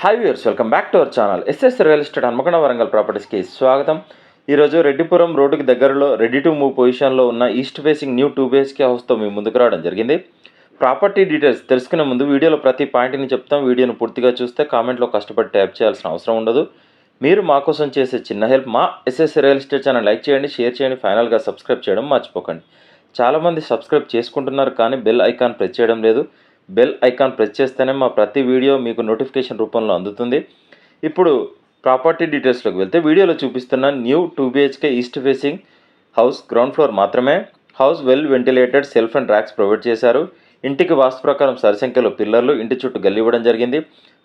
Hi viewers, welcome back to our channel. SS real estate Hanamkonda Warangal ప్రాపర్టీస్కి స్వాగతం. ఈరోజు రెడ్డిపురం రోడ్డుకి దగ్గరలో రెడీ టు మూవ్ పొజిషన్లో ఉన్న ఈస్ట్ ఫేసింగ్ న్యూ 2 BHK హౌస్తో మీ ముందుకు రావడం జరిగింది. ప్రాపర్టీ డీటెయిల్స్ తెలుసుకునే ముందు వీడియోలో ప్రతి పాయింట్ని చెప్తాం. వీడియోను పూర్తిగా చూస్తే కామెంట్లో కష్టపడి ట్యాప్ చేయాల్సిన అవసరం ఉండదు. మీరు మా కోసం చేసే చిన్న హెల్ప్. మా SS real estate channel like చేయండి, షేర్ చేయండి, ఫైనల్గా సబ్స్క్రైబ్ చేయడం మర్చిపోకండి. చాలామంది సబ్స్క్రైబ్ చేసుకుంటున్నారు కానీ బెల్ ఐకాన్ ప్రెస్ చేయడం లేదు. బెల్ ఐకాన్ ప్రెస్ చేస్తేనే మా ప్రతి వీడియో మీకు నోటిఫికేషన్ రూపంలో అందుతుంది. ఇప్పుడు ప్రాపర్టీ డీటెయిల్స్లోకి వెళ్తే వీడియోలో చూపిస్తున్న new 2 BHK east facing house ground floor మాత్రమే. House well ventilated, shelf and racks provide చేశారు. ఇంటికి వాస్తు ప్రకారం సరిసంఖ్యలో పిల్లర్లు, ఇంటి చుట్టూ గల్లి ఇవ్వడం జరిగింది.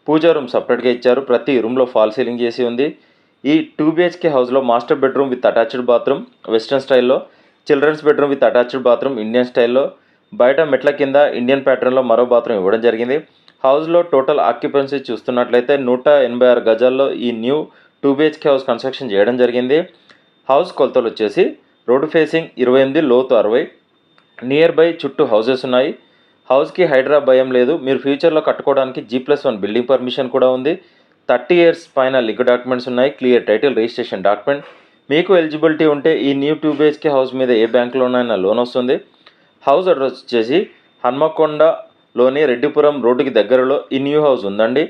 పూజా రూమ్ సపరేట్గా ఇచ్చారు. ప్రతి రూమ్లో ఫాల్ సీలింగ్ చేసి ఉంది. ఈ 2 BHK హౌస్లో master bedroom with attached bathroom western స్టైల్లో, children's bedroom with attached bathroom Indian స్టైల్లో, బయట మెట్ల కింద ఇండియన్ ప్యాటర్న్లో మరో బాత్రూమ్ ఇవ్వడం జరిగింది. హౌస్లో టోటల్ ఆక్యుపెన్సీ చూస్తున్నట్లయితే 186 గజాల్లో ఈ న్యూ 2 BHK హౌస్ కన్స్ట్రక్షన్ చేయడం జరిగింది. హౌస్ కొలతలు వచ్చేసి రోడ్డు ఫేసింగ్ 28, లోతు 60. నియర్ బై చుట్టూ హౌసెస్ ఉన్నాయి. హౌస్కి హైడ్రా భయం లేదు. మీరు ఫ్యూచర్లో కట్టుకోవడానికి G+1 బిల్డింగ్ పర్మిషన్ కూడా ఉంది. 30 years పైన లింక్ డాక్యుమెంట్స్ ఉన్నాయి. Clear title, registration document. మీకు ఎలిజిబిలిటీ ఉంటే ఈ న్యూ 2 BHK హౌస్ మీద ఏ బ్యాంకులోనైనా లోన్ వస్తుంది. హౌస్ అడ్రస్ వచ్చేసి హన్మకొండలోని రెడ్డిపురం రోడ్డుకి దగ్గరలో ఈ న్యూ హౌస్ ఉందండి.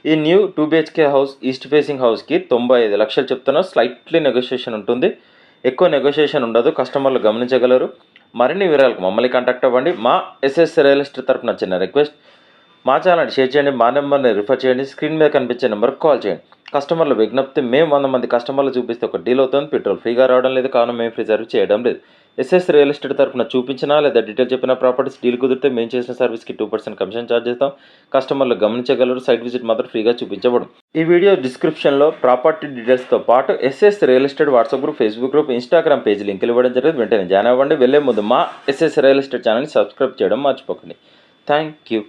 ఈ new 2 BHK house east facing హౌస్కి 95 లక్షలు చెప్తున్నారు. స్లైట్లీ నెగోషియేషన్ ఉంటుంది, ఎక్కువ నెగోషియేషన్ ఉండదు. కస్టమర్లు గమనించగలరు. మరిన్ని వివరాలకు మమ్మల్ని కాంటాక్ట్ అవ్వండి. మా ఎస్ఎస్ రియల్ ఎస్టేట్ తరఫున చిన్న రిక్వెస్ట్, మా ఛానల్ షేర్ చేయండి, మా నెంబర్ని రిఫర్ చేయండి, స్క్రీన్ మీద కనిపించే నెంబర్కి కాల్ చేయండి. కస్టమర్ల విజ్ఞప్తి, మేము 100 మంది కస్టమర్లు చూపిస్తే ఒక డీల్ అవుతుంది. పెట్రోల్ ఫ్రీగా రావడం లేదు, కావున మేము ఫ్రీ సర్వీస్ చేయడం లేదు. ఎస్ఎస్ రియల్ ఎస్టేట్ తరఫున చూపించినా లేదా డీటెయిల్ చెప్పిన ప్రాపర్టీస్ డీల్ కుదిరితే మేము చేసిన సర్వీస్కి 2% కమిషన్ ఛార్జ్ చేస్తాం. కస్టమర్లు గమనించగలరు. సైట్ విజిట్ మాత్రం ఫ్రీగా చూపించబடும். ఈ వీడియో డిస్క్రిప్షన్లో ప్రాపర్టీ డీటెయిల్స్తో పాటు SS real estate WhatsApp group, Facebook group, Instagram page లింకులు ఇవ్వడం జరిగింది. వెంటనే జాయిన్ అవ్వండి. వెళ్ళే ముందు మా ఎస్ఎస్ రియల్ ఎస్టేట్ ఛానల్ని సబ్స్క్రైబ్ చేయడం మర్చిపోకండి. Thank you.